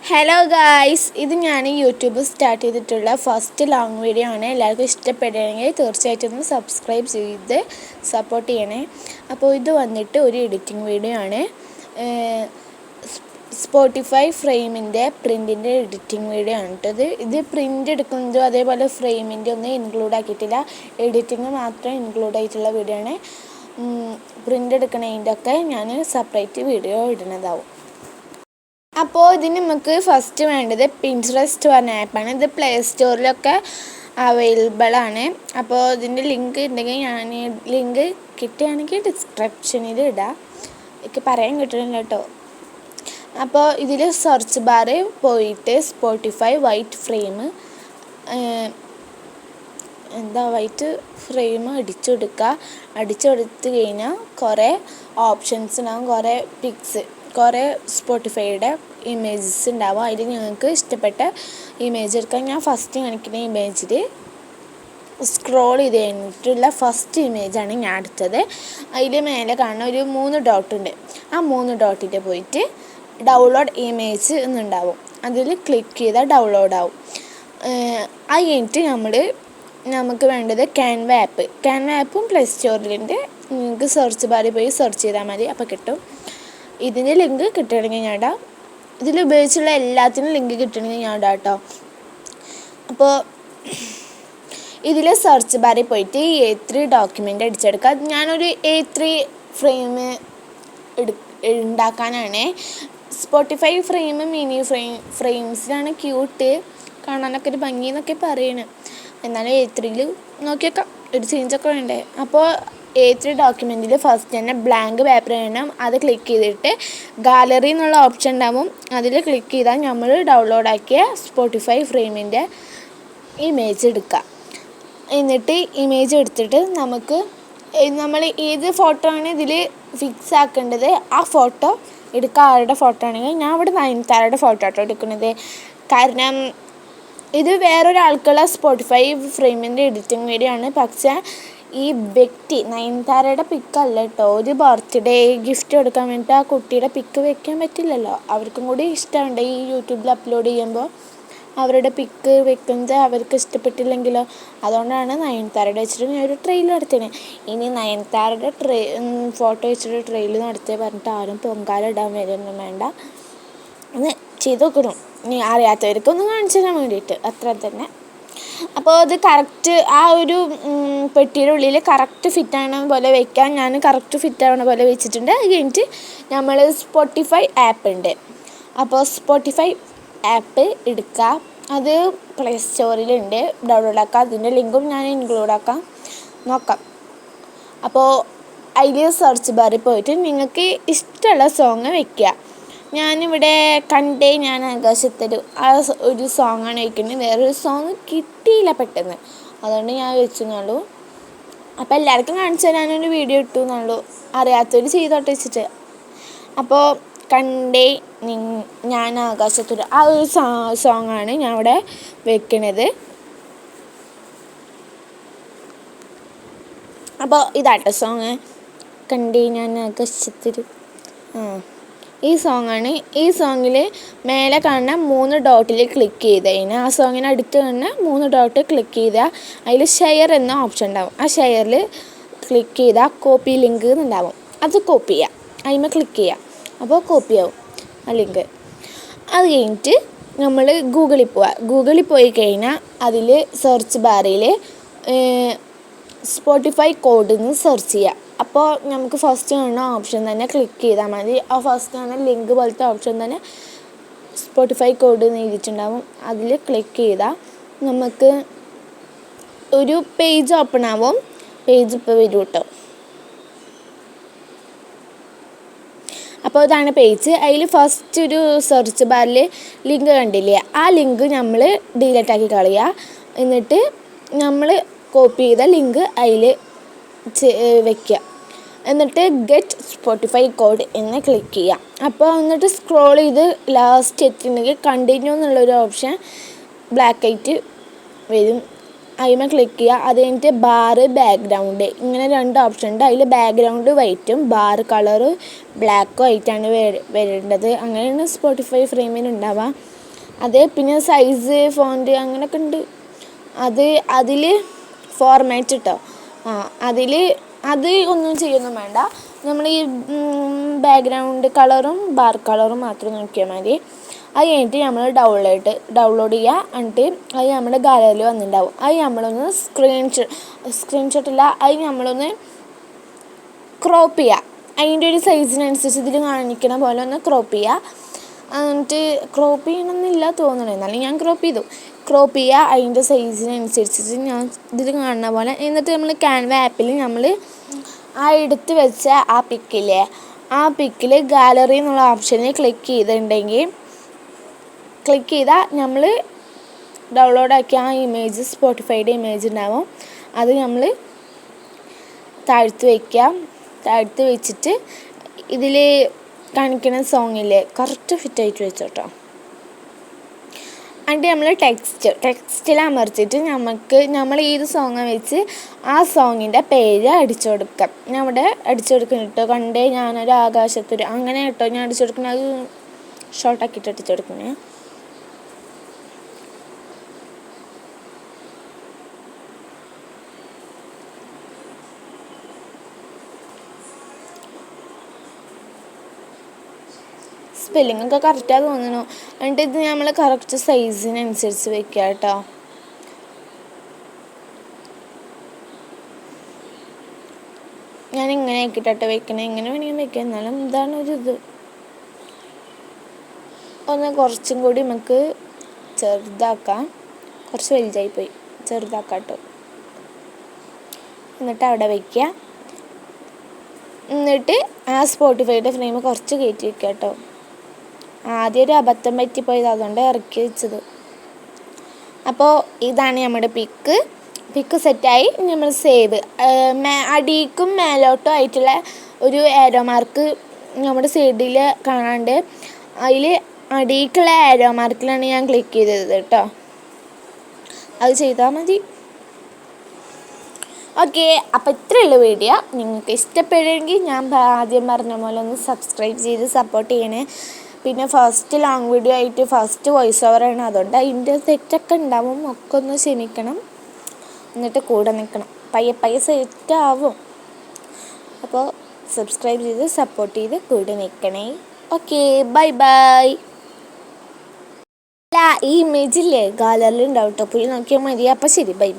Hello guys, ഇത് ഞാൻ YouTube start ചെയ്തിട്ടുള്ള ഫസ്റ്റ് ലോങ് വീഡിയോ ആണ്. എല്ലാവർക്കും ഇഷ്ടപ്പെടുകയാണെങ്കിൽ തീർച്ചയായിട്ടും ഒന്ന് സബ്സ്ക്രൈബ് ചെയ്ത് സപ്പോർട്ട് ചെയ്യണേ. അപ്പോൾ ഇത് വന്നിട്ട് ഒരു എഡിറ്റിംഗ് വീഡിയോ ആണ്. സ്പോട്ടിഫൈ ഫ്രെയിമിൻ്റെ പ്രിൻറ്റിൻ്റെ എഡിറ്റിംഗ് വീഡിയോ ആണ് കേട്ടത്. ഇത് പ്രിൻ്റ് എടുക്കുന്നതും അതേപോലെ ഫ്രെയിമിൻ്റെ ഒന്നും ഇൻക്ലൂഡ് ആക്കിയിട്ടില്ല, എഡിറ്റിംഗ് മാത്രം ഇൻക്ലൂഡ് ആയിട്ടുള്ള വീഡിയോ ആണ്. പ്രിൻ്റ് എടുക്കണതിൻ്റെ ഒക്കെ ഞാൻ സെപ്പറേറ്റ് വീഡിയോ ഇടുന്നതാവും. അപ്പോൾ ഇതിന് നമുക്ക് ഫസ്റ്റ് വേണ്ടത് പിൻട്രസ്റ്റ് പറഞ്ഞ ആപ്പാണ്. ഇത് പ്ലേ സ്റ്റോറിലൊക്കെ അവൈലബിൾ ആണ്. അപ്പോൾ ഇതിൻ്റെ ലിങ്ക് ഉണ്ടെങ്കിൽ ഞാൻ ലിങ്ക് കിട്ടുകയാണെങ്കിൽ ഡിസ്ക്രിപ്ഷനിൽ ഇടാം. എനിക്ക് പറയാൻ കിട്ടുന്നില്ല കേട്ടോ. അപ്പോൾ ഇതിൽ സെർച്ച് ബാറിൽ പോയിട്ട് Spotify white frame white frame അടിച്ചെടുത്ത് കഴിഞ്ഞാൽ കുറേ ഓപ്ഷൻസ് ഉണ്ടാകും, കുറേ സ്പോട്ടിഫൈയുടെ ഇമേജസ് ഉണ്ടാവും. അതിൽ നിങ്ങൾക്ക് ഇഷ്ടപ്പെട്ട ഇമേജ് എടുക്കാൻ ഞാൻ ഫസ്റ്റ് കാണിക്കുന്ന ഇമേജിൽ സ്ക്രോൾ ചെയ്ത് കഴിഞ്ഞിട്ടുള്ള ഫസ്റ്റ് ഇമേജാണ് ഞാൻ എടുത്തത്. അതിൽ മേലെ കാണുന്ന ഒരു 3 ഡോട്ട് ഉണ്ട്. ആ 3 ഡോട്ടിൽ പോയിട്ട് ഡൗൺലോഡ് ഇമേജ് എന്നുണ്ടാവും. അതിൽ ക്ലിക്ക് ചെയ്താൽ ഡൗൺലോഡ് ആവും. അത് കഴിഞ്ഞിട്ട് നമുക്ക് വേണ്ടത് ക്യാൻവ ആപ്പും പ്ലേ സ്റ്റോറിലുണ്ട്. നിങ്ങൾക്ക് സെർച്ച് ബാറിൽ പോയി സെർച്ച് ചെയ്താൽ മതി, അപ്പോൾ കിട്ടും. ഇതിൻ്റെ ലിങ്ക് കിട്ടുകയാണെങ്കിൽ ഞാൻ ഇടാം. ഇതിൽ ഉപയോഗിച്ചുള്ള എല്ലാത്തിനും ലിങ്ക് കിട്ടണമെങ്കിൽ ഞാൻ ഇടാം കേട്ടോ. അപ്പോൾ ഇതിൽ സെർച്ച് ബാറിൽ പോയിട്ട് A3 ഡോക്യുമെൻ്റ് അടിച്ചെടുക്കുക. ഞാനൊരു A3 ഫ്രെയിം ഉണ്ടാക്കാനാണ്. സ്പോട്ടിഫൈ ഫ്രെയിം മിനി ഫ്രെയിംസിലാണ് ക്യൂട്ട്, കാണാനൊക്കെ ഒരു ഭംഗി എന്നൊക്കെ പറയണത്. എന്നാലും A3യിൽ നോക്കിയേക്കാം, ഒരു ചേഞ്ചൊക്കെ വേണ്ടേ. അപ്പോൾ A3 ഡോക്യുമെൻറ്റിൽ ഫസ്റ്റ് തന്നെ ബ്ലാങ്ക് പേപ്പർ വേണം. അത് ക്ലിക്ക് ചെയ്തിട്ട് ഗാലറി എന്നുള്ള ഓപ്ഷൻ ഉണ്ടാവും. അതിൽ ക്ലിക്ക് ചെയ്താൽ നമ്മൾ ഡൗൺലോഡ് ആക്കിയ സ്പോട്ടിഫൈ ഫ്രെയിമിൻ്റെ ഇമേജ് എടുക്കുക. എന്നിട്ട് ഇമേജ് എടുത്തിട്ട് നമ്മൾ ഏത് ഫോട്ടോ ആണ് ഇതിൽ ഫിക്സ് ആക്കേണ്ടത് ആ ഫോട്ടോ എടുക്കുക. ആരുടെ ഫോട്ടോ ആണെങ്കിൽ ഞാൻ ഇവിടെ നയൻതാരയുടെ ഫോട്ടോ ആട്ടോ എടുക്കുന്നത്. കാരണം ഇത് വേറൊരാൾക്കുള്ള സ്പോട്ടിഫൈ ഫ്രെയിമിൻ്റെ എഡിറ്റിംഗ് വീഡിയോ ആണ്. പക്ഷേ ഈ വ്യക്തി നയൻതാരയുടെ പിക്കല്ല കേട്ടോ. ഒരു ബർത്ത്ഡേ ഗിഫ്റ്റ് കൊടുക്കാൻ വേണ്ടിയിട്ട് ആ കുട്ടിയുടെ പിക്ക് വെക്കാൻ പറ്റില്ലല്ലോ. അവർക്കും കൂടി ഇഷ്ടമുണ്ട് ഈ യൂട്യൂബിൽ അപ്ലോഡ് ചെയ്യുമ്പോൾ അവരുടെ പിക്ക് വെക്കുന്നത് അവർക്ക് ഇഷ്ടപ്പെട്ടില്ലെങ്കിലോ. അതുകൊണ്ടാണ് നയൻതാരയുടെ വെച്ചിട്ട് ഞാൻ ഒരു ട്രെയിൽ നടത്തിയത്. ഇനി നയൻതാരയുടെ ഫോട്ടോ വെച്ചിട്ട് ട്രെയിൽ നടത്തിയ പറഞ്ഞിട്ട് ആരും പൊങ്കാലിടാൻ വരുമൊന്നും വേണ്ട. ഒന്ന് ചെയ്ത് നോക്കണം, ഇനി അറിയാത്തവർക്കൊന്ന് കാണിച്ചു തരാൻ വേണ്ടിയിട്ട്, അത്ര തന്നെ. അപ്പോൾ അത് കറക്റ്റ് ആ ഒരു പെട്ടിയുടെ ഉള്ളിൽ കറക്റ്റ് ഫിറ്റ് ആവണ പോലെ വയ്ക്കാൻ ഞാൻ കറക്റ്റ് ഫിറ്റ് ആവണ പോലെ വെച്ചിട്ടുണ്ട്. അത് കഴിഞ്ഞിട്ട് നമ്മൾ സ്പോട്ടിഫൈ ആപ്പ് ഉണ്ട്. അപ്പോൾ സ്പോട്ടിഫൈ ആപ്പ് എടുക്കുക. അത് പ്ലേ സ്റ്റോറിലുണ്ട്, ഡൗൺലോഡ് ആക്കുക. അതിൻ്റെ ലിങ്കും ഞാൻ ഇൻക്ലൂഡ് ആക്കാം, നോക്കാം. അപ്പോൾ അതിൽ സെർച്ച് ബാറിൽ പോയിട്ട് നിങ്ങൾക്ക് ഇഷ്ടമുള്ള സോങ് വയ്ക്കുക. ഞാനിവിടെ കണ്ടേ ഞാൻ ആകാശത്തൊരു ഒരു സോങ്ങാണ് വയ്ക്കുന്നത്. വേറൊരു സോങ് കിട്ടിയില്ല പെട്ടെന്ന്, അതുകൊണ്ട് ഞാൻ വെച്ചെന്നുള്ളൂ. അപ്പോൾ എല്ലാവർക്കും കാണിച്ചു തരാനൊരു വീഡിയോ ഇട്ടു എന്നുള്ളൂ, അറിയാത്തവർ ചെയ്തോട്ട് വെച്ചിട്ട്. അപ്പോൾ കണ്ടേ ഞാൻ ആകാശത്തൊരു ആ ഒരു സോങ്ങാണ് ഞാൻ ഇവിടെ വെക്കണത്. അപ്പോൾ ഇതാട്ടോ സോങ്, കണ്ടേ ഞാൻ ആകാശത്തൊരു. ഈ സോങ്ങാണ്. ഈ സോങ്ങിൽ മേലെ കാണുന്ന 3 ഡോട്ടിൽ ക്ലിക്ക് ചെയ്ത് കഴിഞ്ഞാൽ ആ സോങ്ങിന് അടുത്ത് കാണുന്ന 3 ഡോട്ട് ക്ലിക്ക് ചെയ്താൽ അതിൽ ഷെയർ എന്ന ഓപ്ഷൻ ഉണ്ടാവും. ആ ഷെയറിൽ ക്ലിക്ക് ചെയ്താൽ കോപ്പി ലിങ്ക് എന്നുണ്ടാവും. അത് കോപ്പി ചെയ്യുക, അതിന്മേൽ ക്ലിക്ക് ചെയ്യുക. അപ്പോൾ കോപ്പി ആവും ആ ലിങ്ക്. അത് കഴിഞ്ഞിട്ട് നമ്മൾ ഗൂഗിളിൽ പോയി കഴിഞ്ഞാൽ അതിൽ സെർച്ച് ബാറിൽ സ്പോട്ടിഫൈ കോഡ് എന്ന് സെർച്ച് ചെയ്യുക. അപ്പോൾ നമുക്ക് ഫസ്റ്റ് കാണുന്ന ഓപ്ഷൻ തന്നെ ക്ലിക്ക് ചെയ്താൽ മതി. ആ ഫസ്റ്റ് കാണുന്ന ലിങ്ക് പോലത്തെ ഓപ്ഷൻ തന്നെ സ്പോട്ടിഫൈ കോഡ് എന്ന് എഴുതിയിട്ടുണ്ടാവും. അതിൽ ക്ലിക്ക് ചെയ്താൽ നമുക്ക് ഒരു പേജ് ഓപ്പൺ ആവും. പേജ് ഇപ്പോൾ വരും കേട്ടോ. അപ്പോൾ ഇതാണ് പേജ്. അതിൽ ഫസ്റ്റ് ഒരു സെർച്ച് ബാറിൽ ലിങ്ക് കണ്ടില്ലേ, ആ ലിങ്ക് നമ്മൾ ഡിലീറ്റ് ആക്കി കളയുക. എന്നിട്ട് നമ്മൾ കോപ്പി ചെയ്ത ലിങ്ക് അതിൽ വയ്ക്കുക. എന്നിട്ട് ഗെറ്റ് സ്പോട്ടിഫൈ കോഡ് എന്ന് ക്ലിക്ക് ചെയ്യുക. അപ്പോൾ എന്നിട്ട് സ്ക്രോൾ ചെയ്ത് ലാസ്റ്റ് എത്തിയിട്ടുണ്ടെങ്കിൽ കണ്ടിന്യൂ എന്നുള്ളൊരു ഓപ്ഷൻ ബ്ലാക്ക് ആയിട്ട് വരും. അതിന്മേൽ ക്ലിക്ക് ചെയ്യുക. അത് കഴിഞ്ഞിട്ട് ബാക്ക്ഗ്രൗണ്ട് ഇങ്ങനെ 2 ഓപ്ഷൻ ഉണ്ട്. അതിൽ ബാക്ക്ഗ്രൗണ്ട് വൈറ്റും ബാർ കളറ് ബ്ലാക്കും ആയിട്ടാണ് വരേണ്ടത്. അങ്ങനെയാണ് സ്പോട്ടിഫൈ ഫ്രെയിമിൽ ഉണ്ടാവുക. അത് പിന്നെ സൈസ് ഫോണ്ട് അങ്ങനെയൊക്കെ ഉണ്ട്. അതിൽ ഫോർമാറ്റ് കേട്ടോ. അത് ഒന്നും ചെയ്യൊന്നും വേണ്ട. നമ്മൾ ഈ ബാക്ക്ഗ്രൗണ്ട് കളറും ബാർ കളറും മാത്രം നോക്കിയാൽ മതി. അത് കഴിഞ്ഞിട്ട് നമ്മൾ ഡൗൺലോഡ് ചെയ്യുക. എന്നിട്ട് അത് നമ്മുടെ ഗാലറിയിൽ വന്നിട്ടുണ്ടാവും. അത് നമ്മളൊന്ന് സ്ക്രീൻഷോട്ടില്ല, അത് നമ്മളൊന്ന് ക്രോപ്പ് ചെയ്യുക. അതിൻ്റെ ഒരു സൈസിനനുസരിച്ച് ഇതിൽ കാണിക്കണ പോലെ ഒന്ന് ക്രോപ്പ് ചെയ്യുക. എന്നിട്ട് ക്രോപ്പ് ചെയ്യണമെന്നില്ല തോന്നണേ, എന്നാലും ഞാൻ ക്രോപ്പ് ചെയ്യുക അതിൻ്റെ സൈസിനനുസരിച്ചിട്ട് ഞാൻ ഇതിൽ കാണുന്ന പോലെ. എന്നിട്ട് നമ്മൾ ക്യാൻവ ആപ്പിൽ നമ്മൾ ആ എടുത്ത് വെച്ച ആ പിക്കിൽ ഗാലറി എന്നുള്ള ഓപ്ഷനിൽ ക്ലിക്ക് ചെയ്താൽ നമ്മൾ ഡൗൺലോഡാക്കിയ ആ ഇമേജ്, സ്പോട്ടിഫൈയുടെ ഇമേജ് ഉണ്ടാവും. അത് നമ്മൾ താഴ്ത്തി വെച്ചിട്ട് ഇതിൽ കാണിക്കുന്ന സോങ്ങില്ലേ കറക്റ്റ് ഫിറ്റായിട്ട് വെച്ചോട്ടോ. എന്നിട്ട് നമ്മൾ ടെക്സ്റ്റിൽ അമർത്തിയിട്ട് നമ്മൾ ഏത് സോങ്ങാണ് വെച്ച് ആ സോങ്ങിൻ്റെ പേര് അടിച്ചു കൊടുക്കാം. ഞാൻ അവിടെ അടിച്ചു കൊടുക്കണം കേട്ടോ. കണ്ടേ ഞാനൊരു ആകാശത്തൊരു അങ്ങനെ കേട്ടോ ഞാൻ അടിച്ചു കൊടുക്കുന്നത്. അത് ഷോർട്ടാക്കിയിട്ട് അടിച്ചു കൊടുക്കണേ. സ്പെല്ലിങ്ങൊക്കെ കറക്റ്റാണ് തോന്നുന്നു. എന്നിട്ട് ഇത് നമ്മൾ കറക്റ്റ് സൈസിനനുസരിച്ച് വെക്കുക കേട്ടോ. ഞാൻ ഇങ്ങനെ ആക്കിയിട്ടോ വെക്കണേ. ഇങ്ങനെ വേണമെങ്കിൽ വെക്കാം, എന്നാലും ഇതാണ് ഒരിത്. ഒന്ന് കുറച്ചും കൂടി നമുക്ക് ചെറുതാക്കാം. കുറച്ച് വലുതായിപ്പോയി, ചെറുതാക്കാം കേട്ടോ. എന്നിട്ട് അവിടെ വയ്ക്കുക. എന്നിട്ട് ആ സ്പോട്ടിഫൈയുടെ ഫ്രെയിം കുറച്ച് കയറ്റി വയ്ക്കുക കേട്ടോ. ആദ്യം ഒരു അബദ്ധം പറ്റിപ്പോയത്, അതുകൊണ്ട് ഇറക്കി വെച്ചത്. അപ്പോൾ ഇതാണ് നമ്മുടെ പിക്ക് സെറ്റായി. നമ്മൾ സേവ് അടിക്കും മേലോട്ടും ആയിട്ടുള്ള ഒരു ആരോ മാർക്ക് നമ്മുടെ സൈഡിൽ കാണാണ്ട്, അതിൽ അടിക്കുള്ള ആരോ മാർക്കിലാണ് ഞാൻ ക്ലിക്ക് ചെയ്തത് കേട്ടോ. അത് ചെയ്താൽ മതി. ഓക്കെ, അപ്പോൾ ഇത്രയുള്ള വീഡിയോ നിങ്ങൾക്ക് ഇഷ്ടപ്പെടുമെങ്കിൽ ഞാൻ ആദ്യം പറഞ്ഞ പോലെ ഒന്ന് സബ്സ്ക്രൈബ് ചെയ്ത് സപ്പോർട്ട് ചെയ്യണേ. പിന്നെ ഫസ്റ്റ് ലോങ് വീഡിയോ ആയിട്ട് ഫസ്റ്റ് വോയിസ് ഓവറാണ്, അതുകൊണ്ട് അതിൻ്റെ തെറ്റൊക്കെ ഉണ്ടാവും. ഒക്കെ ഒന്ന് ക്ഷമിക്കണം. എന്നിട്ട് കൂടെ നിൽക്കണം. പയ്യെ സെറ്റാവും. അപ്പോൾ സബ്സ്ക്രൈബ് ചെയ്ത് സപ്പോർട്ട് ചെയ്ത് കൂടെ നിൽക്കണേ. Okay, bye. ഈ ഇമേജില്ലേ ഗാലറിയിൽ ഉണ്ടാവും കേട്ടോ. പോയി നോക്കിയാൽ മതി. അപ്പോൾ ശരി, ബൈ.